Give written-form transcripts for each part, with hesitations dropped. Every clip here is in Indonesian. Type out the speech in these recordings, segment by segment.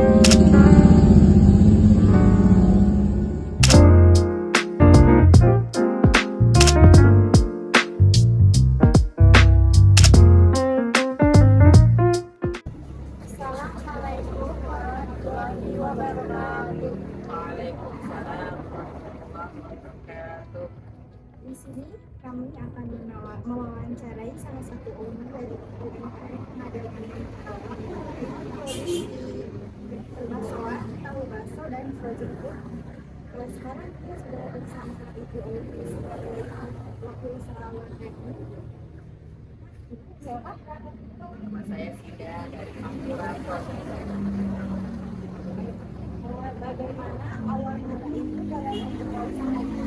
Assalamualaikum warahmatullahi wabarakatuh. Waalaikumsalam warahmatullahi wabarakatuh. Di sini kami akan mewawancarai salah satu owner dari UMKM mengadakan baksoan, tahu bakso dan frozen food. Kalau sekarang kita sudah bersama Ibu Elis sebagai wakil usaha UMKM. Siapa? Nama saya Sida dari Pantura Proses. Bagaimana awal mula itu dalam membuka usaha ini?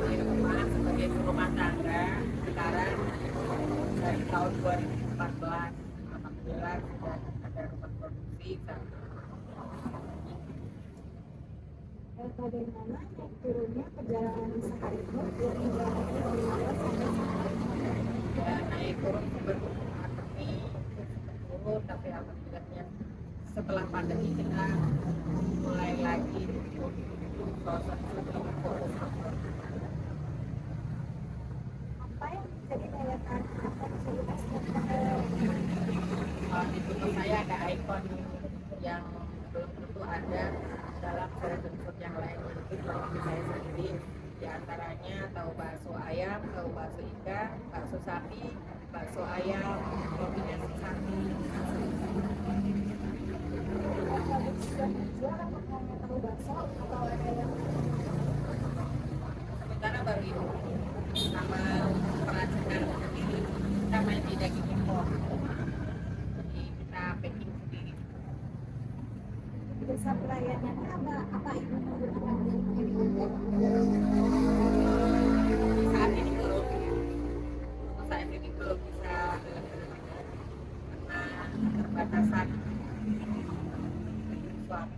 Di rumah sebagai ibu rumah tangga sekarang dari tahun 2014 alhamdulillah sudah ada rumah produksi Bagaimana turunnya perjalanan usaha itu dari Jawa sampai sekarang? dan naik turun pandemi turun tapi alhamdulillahnya setelah pandemi kita mulai lagi proses Apa yang bisa ditanyakan? Apa bisa dipastikan? di foto saya ada ikon yang belum tentu ada dalam frozen food yang lain. Itu produksi saya sendiri, di antaranya tahu bakso ayam, tahu bakso ikan, bakso sapi, bakso ayam, kombinasi sapi. Apakah sudah dijual atau hanya tahu bakso atau ada yang Sementara baru itu sama peracikan sendiri, kita main di daging impor, jadi kita packing sendiri. jasa pelayanannya apa ibu menggunakan Saat ini belum, saat ini belum bisa karena keterbatasan suami.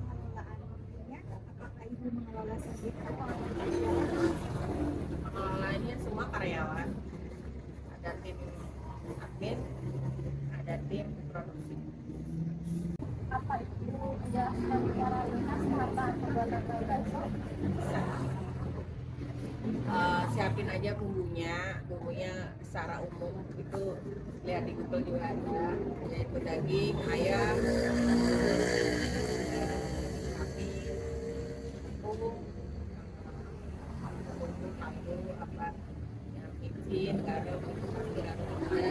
pengelolaan waktunya? Apakah ibu mengelola sendiri atau Pengelolanya semua karyawan, ada tim admin, ada tim produksi. apa ibu menjelaskan secara ringkas kenapa pembuatan tahu bakso? Bisa. Siapin aja bumbunya secara umum itu lihat di Google juga ada, yaitu daging ayam, sapi, bumbu apa yang micin, garam itu pasti ada,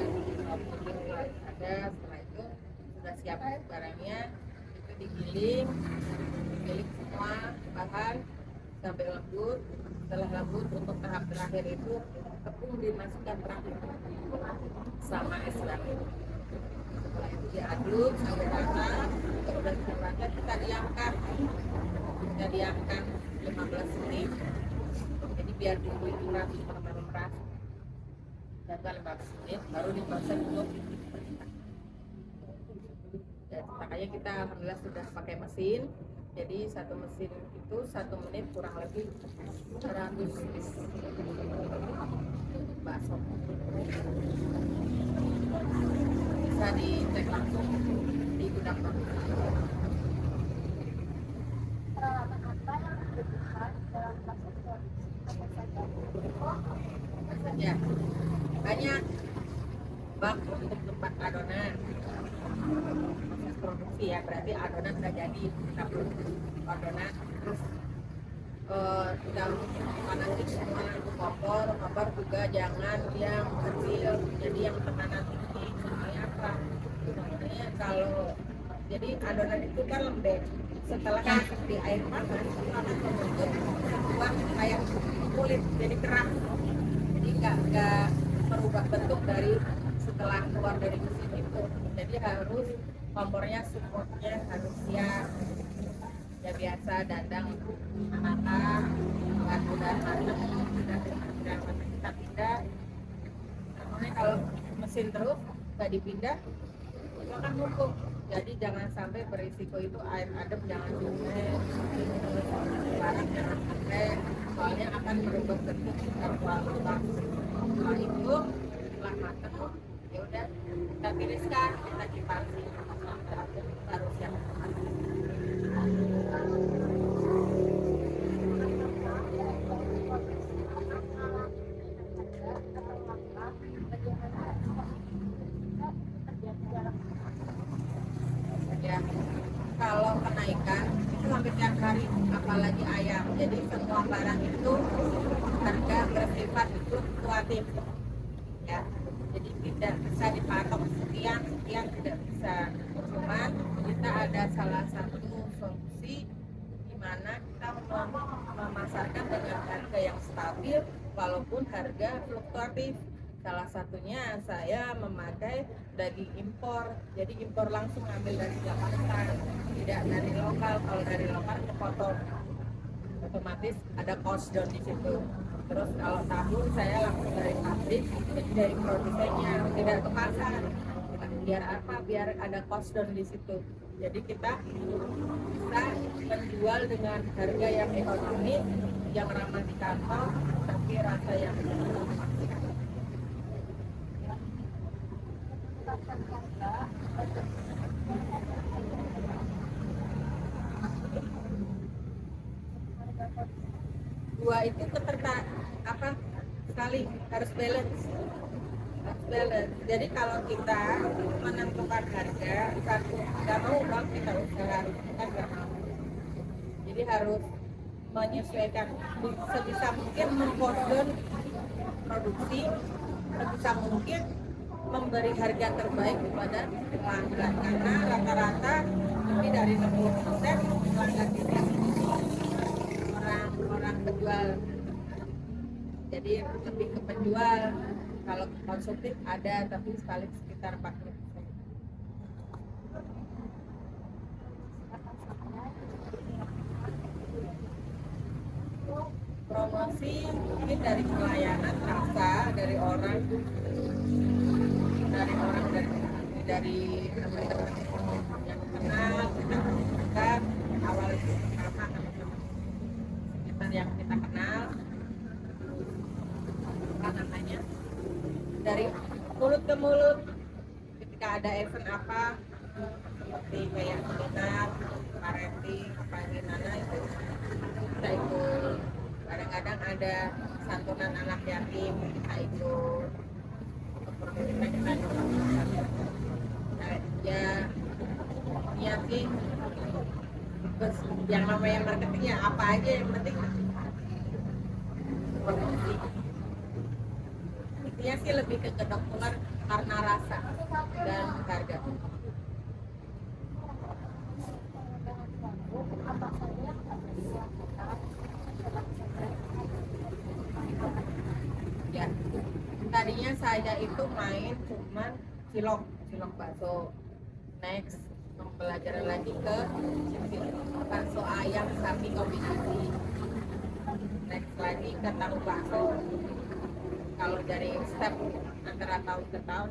ada. Setelah itu sudah siap barangnya, itu digiling semua bahan sampai lembut. Setelah lembut, untuk tahap terakhir itu tepung dimasukkan terakhir sama es batu. Setelah itu diaduk sampai rata. Kalau sudah sampai rata kita diamkan 15 menit. Jadi biar bumbu itu langsung memeras. Jaga 15 menit baru diproses untuk diperintah. Dan makanya kita alhamdulillah sudah pakai mesin. Jadi satu mesin itu 1 menit kurang lebih 100 bakso. Bisa dicek langsung di gudang produksi. Peralatan apa yang dibutuhkan dalam proses produksi? Apa saja? Apa saja? Banyak bak untuk tempat adonan. Proses produksi ya, berarti adonan sudah jadi, kita produksi adonan terus dalam panasin semua kompor juga jangan yang kecil, jadi yang tekanan tinggi. Soalnya apa? Soalnya kalau jadi adonan itu kan lembek, setelah masuk di air panas membentuk sebuah kayak kulit, jadi keras, jadi nggak merubah bentuk dari setelah keluar dari mesin itu. Jadi harus kompornya supportnya harus siap ya, biasa dadang matang, batu dan matang, kita pindah. Namanya kalau mesin terus nggak dipindah itu akan numpuk. Jadi jangan sampai berisiko itu air adem, jangan sampai barang, jangan sampai, soalnya akan merubah bentuk dan kualitas. Setelah itu setelah matang Ya udah, kita tiriskan, kita kipasi, baru siap. Ya, kalau kenaikan itu hampir tiap hari, apalagi ayam. Jadi semua barang itu harga bersifat fluktuatif. Ya, jadi tidak bisa dipatok sekian sekian, tidak bisa. Cuman kita ada salah satu solusi di mana kita memasarkan dengan harga yang stabil walaupun harga fluktuatif. Salah satunya saya memakai daging impor, jadi impor langsung ambil dari Jakarta, tidak dari lokal. Kalau dari lokal kepotong, otomatis ada cost down di situ. Terus kalau tahu saya langsung dari pabrik, jadi dari produsennya, tidak ke pasar. Biar apa? Biar ada cost down di situ. Jadi kita bisa menjual dengan harga yang ekonomis, yang ramah di kantong, tapi rasa yang dua itu apa sekali harus balance. Jadi kalau kita menentukan harga satu, nggak mau uang kita usaha, kita nggak mau. Jadi harus menyesuaikan, sebisa mungkin mengkondon produksi, sebisa mungkin memberi harga terbaik kepada pelanggan, karena rata-rata lebih dari 60% pelanggan kita orang penjual. Jadi lebih ke penjual. Kalau konsumtif ada, tapi sekali sekitar 40%. Promosi mungkin dari pelayanan rasa dari orang dari teman-teman yang kenal, kita awal itu pertama sekitar yang kita kenal, apa namanya, dari mulut ke mulut. Ketika ada event apa seperti kayak seminar, parenti, apa gimana itu kita ikut. Kadang-kadang ada santunan anak yatim, kita ikut. Kita ya niat sih, terus yang namanya marketingnya apa aja, yang penting promosi. Intinya sih lebih ke kedokteran karena rasa dan harga. Ya, tadinya saya itu main cuman cilok bakso. Next pembelajaran lagi ke bakso ayam sapi kombinasi. Next lagi ke tahu bakso. Kalau dari step antara tahun ke tahun,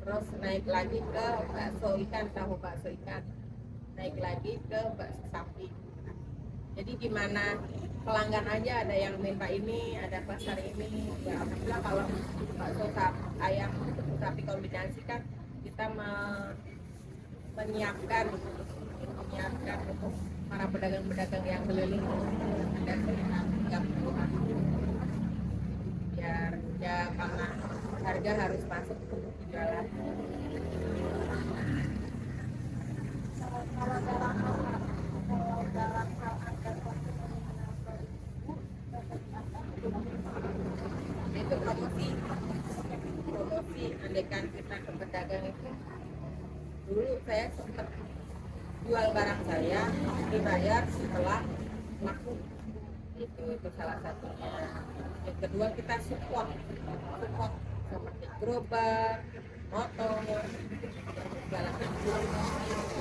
terus naik lagi ke bakso ikan, tahu bakso ikan, naik lagi ke bakso sapi. Jadi gimana pelanggan aja, ada yang minta ini, ada pasar ini. Ya alhamdulillah kalau bakso ayam sapi kombinasi kan kita menyiapkan untuk para pedagang-pedagang yang keliling, ada sekitar 30-an. Ya karena harga harus masuk untuk jualan. Itu promosi, andaikan kita ke pedagang itu, dulu saya sempat jual barang saya dibayar setelah laku, itu salah satunya. Yang kedua kita support seperti gerobak, motor, segala macam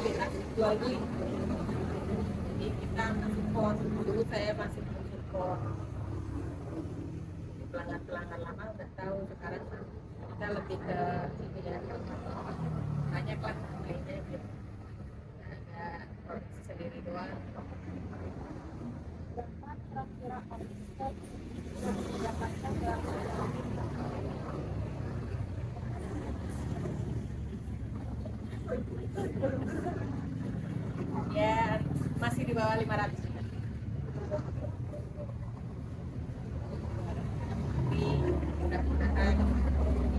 kita jual beli. Jadi kita support. Dulu saya masih support. Pelanggan lama udah tahu, sekarang kita lebih ke ini ya, banyak lah belinya gitu. Ada produksi sendiri doang. Ya masih di bawah 500. Tapi mudah-mudahan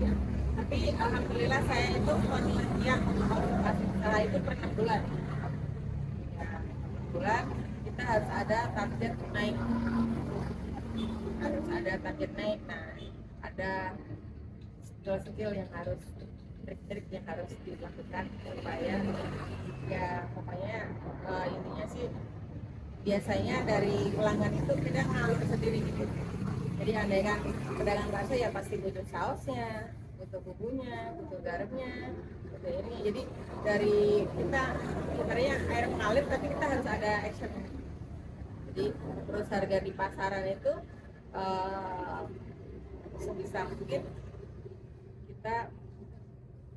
ya. Tapi alhamdulillah saya itu yang setelah itu per 6 bulan ya, 6 bulan kita harus ada target naik, nah ada skill yang harus, trik-trik yang harus dilakukan supaya ya pokoknya intinya sih biasanya dari pelanggan itu kita ngalir sendiri gitu. Jadi andai kan pedagang bakso ya pasti butuh sausnya, butuh bumbunya, butuh garamnya, butuh ini. Jadi dari kita sebenarnya air mengalir tapi kita harus ada action. Jadi terus harga di pasaran itu sebisa mungkin kita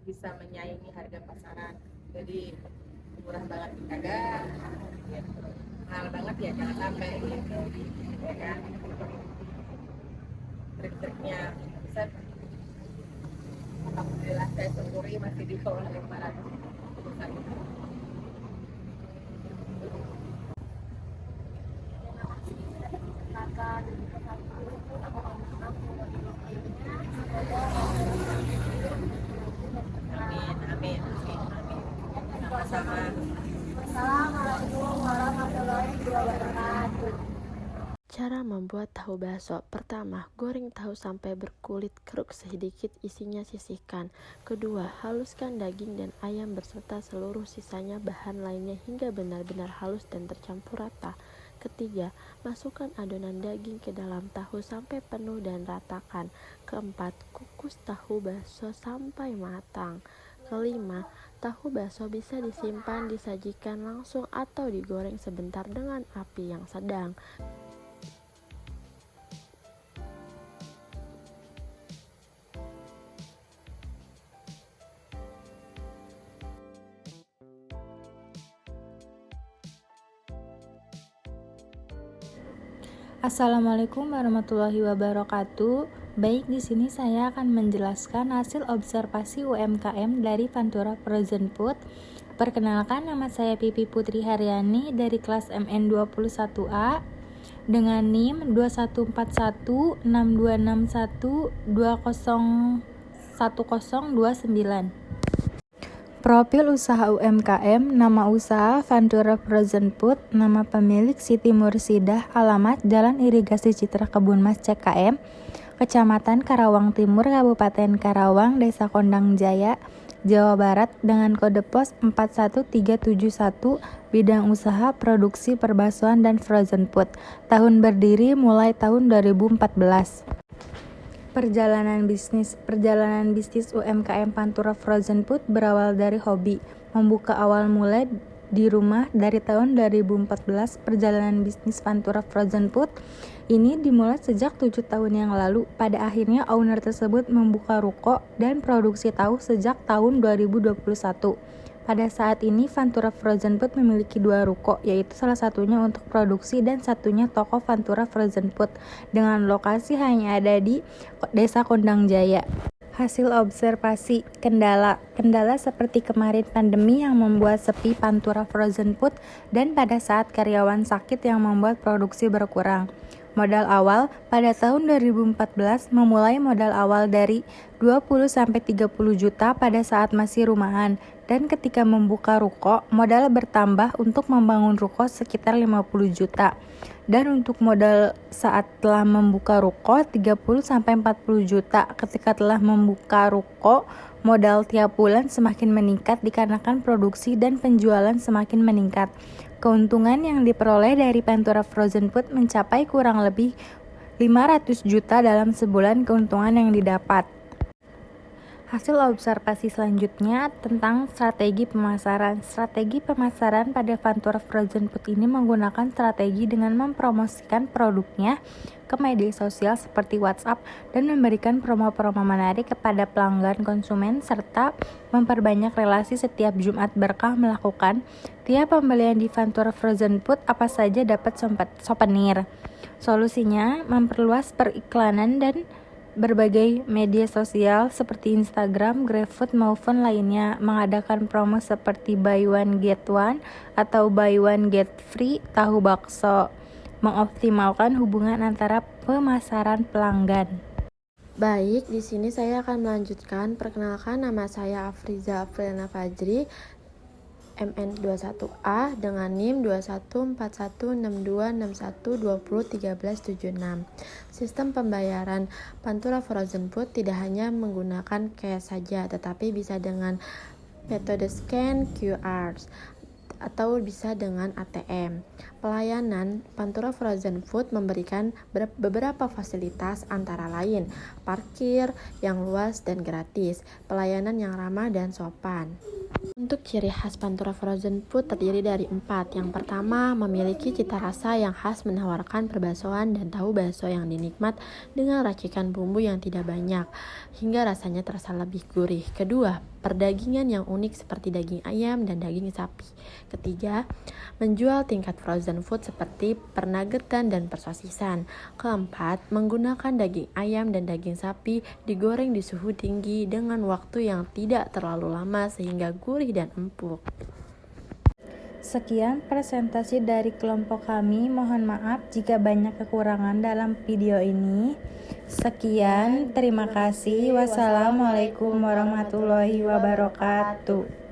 bisa menyaingi harga pasaran. Jadi murah banget kagak, mahal banget ya jangan sampai gitu, ya kan. Trik-triknya bisa, alhamdulillah saya syukuri masih di bawah 500. Amin. Sama-sama. Assalamualaikum warahmatullahi wabarakatuh. Cara membuat tahu bakso. Pertama, goreng tahu sampai berkulit keruk sedikit, isinya sisihkan. Kedua, haluskan daging dan ayam beserta seluruh sisanya bahan lainnya hingga benar-benar halus dan tercampur rata. Ketiga, masukkan adonan daging ke dalam tahu sampai penuh dan ratakan. Keempat, kukus tahu bakso sampai matang. Kelima, tahu bakso bisa disimpan, disajikan langsung atau digoreng sebentar dengan api yang sedang. Assalamualaikum warahmatullahi wabarakatuh. Baik, di sini saya akan menjelaskan hasil observasi UMKM dari Pantura Frozen Food. Perkenalkan, nama saya Pipi Putri Haryani dari kelas MN21A dengan NIM 21416261201029. Profil usaha UMKM, nama usaha Pantura Frozen Food, nama pemilik Siti Mursidah, alamat Jalan Irigasi Citra Kebun Mas CKM, Kecamatan Karawang Timur, Kabupaten Karawang, Desa Kondang Jaya, Jawa Barat, dengan kode pos 41371, bidang usaha produksi perbasuhan dan frozen food. Tahun berdiri mulai tahun 2014. Perjalanan bisnis UMKM Pantura Frozen Food berawal dari hobi. Membuka awal mulai di rumah dari tahun 2014. Perjalanan bisnis Pantura Frozen Food ini dimulai sejak 7 tahun yang lalu. Pada akhirnya owner tersebut membuka ruko dan produksi tahu sejak tahun 2021. Pada saat ini Pantura Frozen Food memiliki 2 ruko, yaitu salah satunya untuk produksi dan satunya toko Pantura Frozen Food dengan lokasi hanya ada di Desa Kondang Jaya. Hasil observasi, kendala seperti kemarin pandemi yang membuat sepi Pantura Frozen Food dan pada saat karyawan sakit yang membuat produksi berkurang. Modal awal, pada tahun 2014 memulai modal awal dari 20-30 juta pada saat masih rumahan, dan ketika membuka ruko, modal bertambah untuk membangun ruko sekitar 50 juta. Dan untuk modal saat telah membuka ruko 30-40 juta. Ketika telah membuka ruko, modal tiap bulan semakin meningkat dikarenakan produksi dan penjualan semakin meningkat. Keuntungan yang diperoleh dari Pantura Frozen Food mencapai kurang lebih 500 juta dalam sebulan keuntungan yang didapat. Hasil observasi selanjutnya tentang strategi pemasaran. Strategi pemasaran pada Pantura Frozen Food ini menggunakan strategi dengan mempromosikan produknya ke media sosial seperti WhatsApp dan memberikan promo-promo menarik kepada pelanggan konsumen serta memperbanyak relasi. Setiap Jumat Berkah melakukan tiap pembelian di Pantura Frozen Food apa saja dapat souvenir. Solusinya memperluas periklanan dan berbagai media sosial seperti Instagram, GrabFood maupun lainnya mengadakan promo seperti buy one get one atau buy one get free tahu bakso, mengoptimalkan hubungan antara pemasaran pelanggan. Baik, di sini saya akan melanjutkan. Perkenalkan, nama saya Afriza Afriana Fajri, MN21A dengan NIM 21416261201376. Sistem pembayaran Pantura Frozen Food tidak hanya menggunakan cash saja, tetapi bisa dengan metode scan QR atau bisa dengan ATM. Pelayanan Pantura Frozen Food memberikan beberapa fasilitas antara lain parkir yang luas dan gratis, pelayanan yang ramah dan sopan. Untuk ciri khas Pantura Frozen Food terdiri dari 4. Yang pertama, memiliki cita rasa yang khas menawarkan perbaksoan dan tahu bakso yang dinikmat dengan racikan bumbu yang tidak banyak, hingga rasanya terasa lebih gurih. Kedua, perdagingan yang unik seperti daging ayam dan daging sapi. Ketiga, menjual tingkat frozen food seperti pernagetan dan persosisan. Keempat, menggunakan daging ayam dan daging sapi digoreng di suhu tinggi dengan waktu yang tidak terlalu lama sehingga gurih dan empuk. Sekian presentasi dari kelompok kami. Mohon maaf jika banyak kekurangan dalam video ini. Sekian, terima kasih. Wassalamualaikum warahmatullahi wabarakatuh.